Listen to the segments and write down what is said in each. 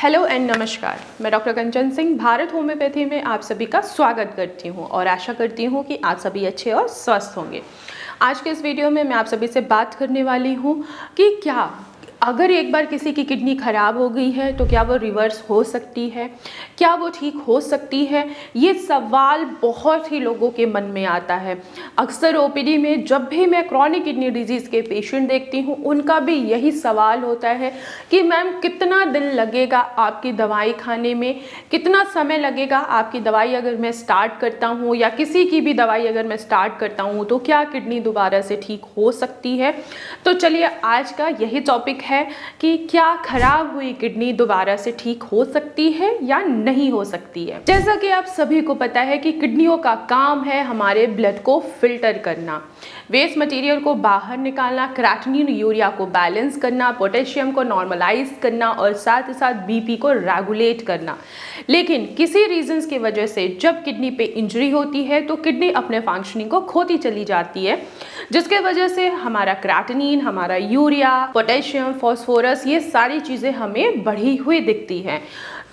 Hello and नमस्कार। मैं doctor कंचन Singh Bharat homeopathy में आप सभी का स्वागत करती हूं और आशा करती हूं कि आप सभी अच्छे और स्वस्थ होंगे। आज के इस वीडियो में मैं आप सभी से बात करने वाली हूं कि क्या अगर एक बार किसी की किडनी खराब हो गई है तो क्या वो रिवर्स हो सकती है, क्या वो ठीक हो सकती है। ये सवाल बहुत ही लोगों के मन में आता है। अक्सर ओपीडी में जब भी मैं क्रॉनिक किडनी डिजीज़ के पेशेंट देखती हूँ उनका भी यही सवाल होता है कि मैम कितना दिन लगेगा आपकी दवाई खाने में, कितना समय लगेगा आपकी दवाई अगर मैं स्टार्ट करता हूँ या किसी की भी दवाई अगर मैं स्टार्ट करता हूँ तो क्या किडनी दोबारा से ठीक हो सकती है। तो चलिए आज का यही टॉपिक है कि क्या खराब हुई किडनी दोबारा से ठीक हो सकती है या नहीं हो सकती है। जैसा कि आप सभी को पता है कि किडनियों का काम है हमारे ब्लड को फिल्टर करना, वेस्ट मटेरियल को बाहर निकालना, क्रेटिनिन यूरिया को बैलेंस करना, पोटेशियम को नॉर्मलाइज करना और साथ ही साथ बीपी को रेगुलेट करना। लेकिन किसी रीजंस की वजह से जब किडनी पे इंजरी होती है तो किडनी अपने फंक्शनिंग को खोती चली जाती है, जिसके वजह से हमारा क्रेटिनिन, हमारा यूरिया, पोटेशियम, फास्फोरस, ये सारी चीज़ें हमें बढ़ी हुई दिखती हैं।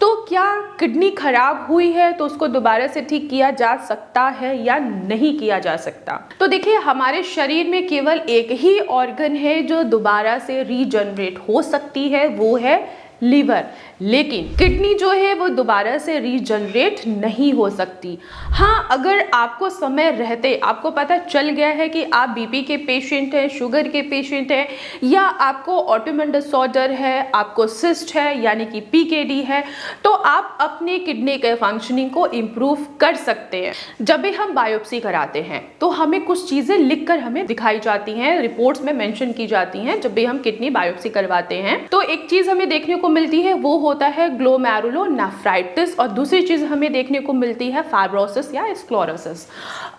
तो क्या किडनी खराब हुई है तो उसको दोबारा से ठीक किया जा सकता है या नहीं किया जा सकता। तो देखिए हमारे शरीर में केवल एक ही ऑर्गन है जो दोबारा से रीजनरेट हो सकती है, वो है लीवर। लेकिन किडनी जो है वो दोबारा से रीजनरेट नहीं हो सकती। हाँ, अगर आपको समय रहते आपको पता चल गया है कि आप बीपी के पेशेंट हैं, शुगर के पेशेंट हैं, या आपको ऑटोइम्यून डिसऑर्डर है, आपको सिस्ट है यानी कि पीकेडी है, तो आप अपने किडनी के फंक्शनिंग को इम्प्रूव कर सकते हैं। जब भी हम बायोप्सी कराते हैं तो हमें कुछ चीज़ें लिखकर हमें दिखाई जाती हैं, रिपोर्ट्स में मेंशन की जाती हैं। जब भी हम किडनी बायोप्सी करवाते हैं तो एक चीज़ हमें देखने को मिलती है, वो होता है ग्लोमेरुलोनेफ्राइटिस, और दूसरी चीज़ हमें देखने को मिलती है फाइब्रोसिस या स्क्लेरोसिस।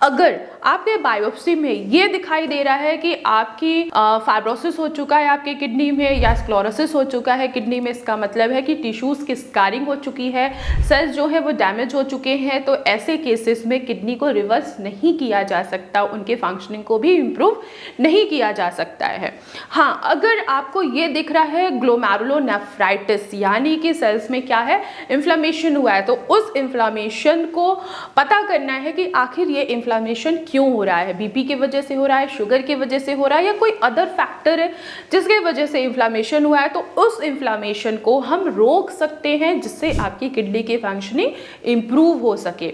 अगर आपके बायोप्सी में ये दिखाई दे रहा है कि आपकी फाइब्रोसिस हो चुका है आपके किडनी में या स्क्लेरोसिस हो चुका है किडनी में, इसका मतलब है कि टिश्यूज़ की स्कारिंग हो चुकी है, सेल्स जो है वो डैमेज हो चुके हैं, तो ऐसे केसेस में किडनी को रिवर्स नहीं किया जा सकता, उनके फंक्शनिंग को भी इम्प्रूव नहीं किया जा सकता है। हाँ, अगर आपको ये दिख रहा है ग्लोमेरुलोनेफ्राइटिस यानी कि सेल्स में क्या है, इन्फ्लेमेशन हुआ है, तो उस इन्फ्लेमेशन को पता करना है कि आखिर ये इन्फ्लेमेशन क्यों हो रहा है, बीपी की वजह से हो रहा है, शुगर की वजह से हो रहा है, या कोई अदर फैक्टर है जिसके वजह से इन्फ्लेमेशन हुआ है। तो उस इन्फ्लेमेशन को हम रोक सकते हैं जिससे आपकी किडनी की फंक्शनिंग इम्प्रूव हो सके।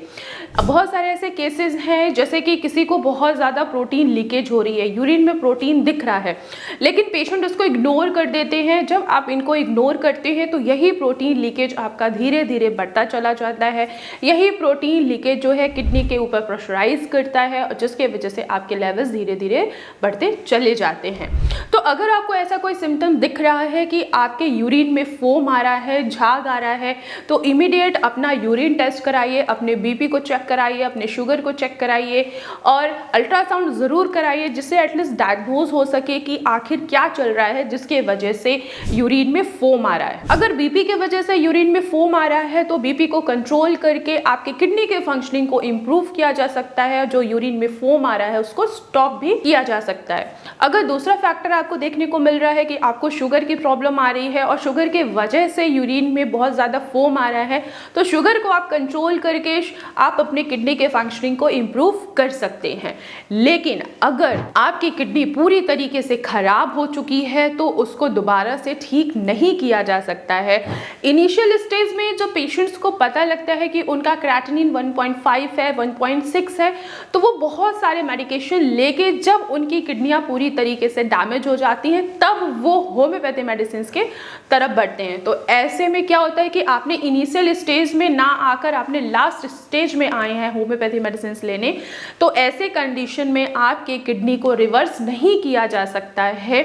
बहुत सारे ऐसे केसेस हैं जैसे कि किसी को बहुत ज़्यादा प्रोटीन लीकेज हो रही है, यूरिन में प्रोटीन दिख रहा है, लेकिन पेशेंट उसको इग्नोर कर देते हैं। जब आप इनको इग्नोर करते हैं तो यही प्रोटीन लीकेज आपका धीरे धीरे बढ़ता चला जाता है। यही प्रोटीन लीकेज जो है किडनी के ऊपर प्रेशराइज करता है और जिसके वजह से आपके लेवल्स धीरे धीरे बढ़ते चले जाते हैं। तो अगर आपको ऐसा कोई सिम्टम दिख रहा है कि आपके यूरिन में फोम आ रहा है, झाग आ रहा है, तो इमीडिएट अपना यूरिन टेस्ट कराइए, अपने बीपी को चेक कराइए, अपने शुगर को चेक कराइए और अल्ट्रासाउंड ज़रूर कराइए, जिससे एटलीस्ट डायग्नोज हो सके कि आखिर क्या चल रहा है जिसके वजह से यूरिन में फोम आ रहा है। अगर बीपी के वजह से यूरिन में फोम आ रहा है तो बीपी को कंट्रोल करके आपके किडनी के फंक्शनिंग को इम्प्रूव किया जा सकता है, जो यूरिन में फोम आ रहा है उसको स्टॉप भी किया जा सकता है। अगर दूसरा फैक्टर आपको देखने को मिल रहा है कि आपको शुगर की प्रॉब्लम आ रही है और शुगर के वजह से यूरिन में बहुत ज़्यादा फोम आ रहा है, तो शुगर को आप कंट्रोल करके आप अपने किडनी के फंक्शनिंग को इम्प्रूव कर सकते हैं। लेकिन अगर आपकी किडनी पूरी तरीके से खराब हो चुकी है तो उसको दोबारा से ठीक नहीं किया जा सकता है। इनिशियल स्टेज में जो पेशेंट्स को पता लगता है कि उनका क्रेटिनिन 1.5 है, 1.6 है, तो वो बहुत सारे मेडिकेशन लेके जब उनकी किडनियां पूरी तरीके से डैमेज हो जाती हैं तब वो होम्योपैथी मेडिसिन के तरफ बढ़ते हैं। तो ऐसे में क्या होता है कि आपने इनिशियल स्टेज में ना आकर आपने लास्ट स्टेज में आए हैं होम्योपैथी मेडिसिन लेने, तो ऐसे कंडीशन में आपके किडनी को रिवर्स नहीं किया जा सकता है।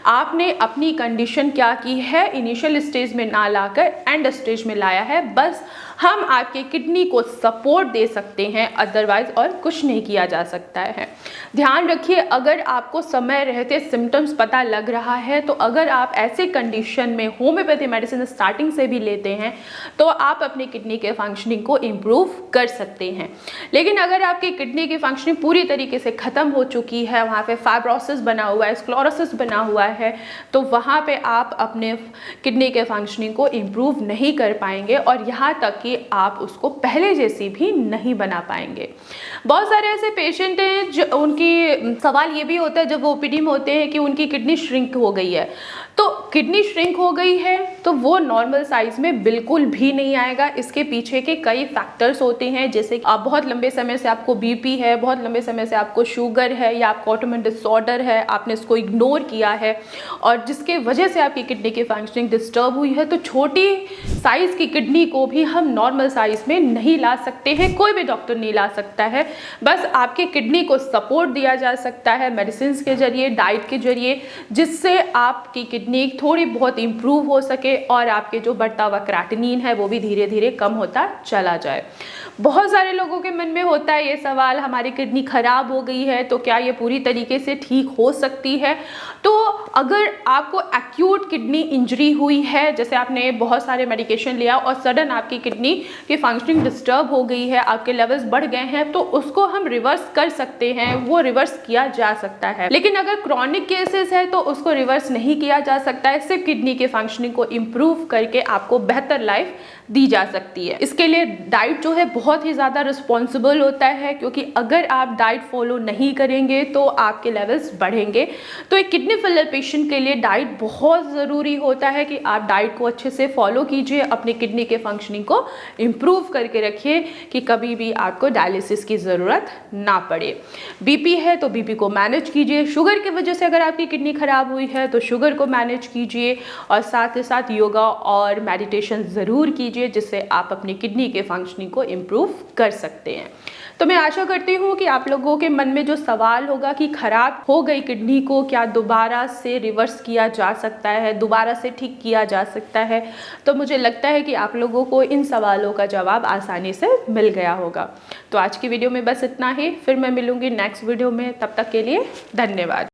आपने अपनी कंडीशन क्या की है, इनिशियल स्टेज में ना लाकर एंड स्टेज में लाया है। बस हम आपके किडनी को सपोर्ट दे सकते हैं, अदरवाइज और कुछ नहीं किया जा सकता है। ध्यान रखिए, अगर आपको समय रहते सिम्टम्स पता लग रहा है तो अगर आप ऐसे कंडीशन में होम्योपैथी मेडिसिन स्टार्टिंग से भी लेते हैं तो आप अपनी किडनी के फंक्शनिंग को इम्प्रूव कर सकते हैं। लेकिन अगर आपकी किडनी की फंक्शनिंग पूरी तरीके से ख़त्म हो चुकी है, वहाँ पे फाइब्रोसिस बना हुआ है, स्क्लेरोसिस बना हुआ है, तो वहाँ पे आप अपने किडनी के फंक्शनिंग को इम्प्रूव नहीं कर पाएंगे और यहाँ तक कि आप उसको पहले जैसी भी नहीं बना पाएंगे। बहुत सारे ऐसे पेशेंट हैं जो उनकी सवाल ये भी होता है जब वो ओपीडी में होते हैं कि उनकी किडनी श्रिंक हो गई है। तो किडनी श्रिंक हो गई है तो वो नॉर्मल साइज में बिल्कुल भी नहीं आएगा। इसके पीछे के कई फैक्टर्स होते हैं, जैसे आप बहुत लंबे समय से आपको बीपी है, बहुत लंबे समय से आपको शुगर है या आपको ऑटोइम्यून डिसऑर्डर है, आपने इसको इग्नोर किया है और जिसके वजह से आपकी किडनी की फंक्शनिंग डिस्टर्ब हुई है। तो छोटी साइज की किडनी को भी हम नॉर्मल साइज में नहीं ला सकते हैं, कोई भी डॉक्टर नहीं ला सकता है। बस आपके किडनी को सपोर्ट दिया जा सकता है मेडिसिन के जरिए, डाइट के जरिए, जिससे आपकी किडनी थोड़ी बहुत इंप्रूव हो सके और आपके जो बढ़ता हुआ क्रेटिनिन है वो भी धीरे धीरे कम होता चला जाए। बहुत सारे लोगों के मन में होता है ये सवाल, हमारी किडनी खराब हो गई है तो क्या ये पूरी तरीके से ठीक हो सकती है? तो अगर आपको एक्यूट किडनी इंजरी हुई है, जैसे आपने बहुत सारे मेडिकेशन लिया और सडन आपकी किडनी की फंक्शनिंग डिस्टर्ब हो गई है, आपके लेवल्स बढ़ गए हैं, तो उसको हम रिवर्स कर सकते हैं, वो रिवर्स किया जा सकता है। लेकिन अगर क्रॉनिक केसेस है तो उसको रिवर्स नहीं किया जा सकता है। सिर्फ किडनी के फंक्शनिंग को इम्प्रूव करके आपको बेहतर लाइफ दी जा सकती है। इसके लिए डाइट जो है बहुत ही ज़्यादा रिस्पॉन्सिबल होता है, क्योंकि अगर आप डाइट फॉलो नहीं करेंगे तो आपके लेवल्स बढ़ेंगे। तो एक किडनी फेलियर पेशेंट के लिए डाइट बहुत ज़रूरी होता है कि आप डाइट को अच्छे से फॉलो कीजिए, अपनी किडनी के फंक्शनिंग को इम्प्रूव करके रखिए कि कभी भी आपको डायलिसिस की ज़रूरत ना पड़े। बीपी है तो बीपी को मैनेज कीजिए, शुगर की वजह से अगर आपकी किडनी खराब हुई है तो शुगर को मैनेज कीजिए और साथ ही साथ योगा और मेडिटेशन ज़रूर कीजिए, जिससे आप अपनी किडनी के फंक्शनिंग को इम्प्रूव कर सकते हैं। तो मैं आशा करती हूँ कि आप लोगों के मन में जो सवाल होगा कि खराब हो गई किडनी को क्या दोबारा से रिवर्स किया जा सकता है, दोबारा से ठीक किया जा सकता है, तो मुझे लगता है कि आप लोगों को इन सवालों का जवाब आसानी से मिल गया होगा। तो आज की वीडियो में बस इतना ही, फिर मैं मिलूंगी नेक्स्ट वीडियो में। तब तक के लिए धन्यवाद।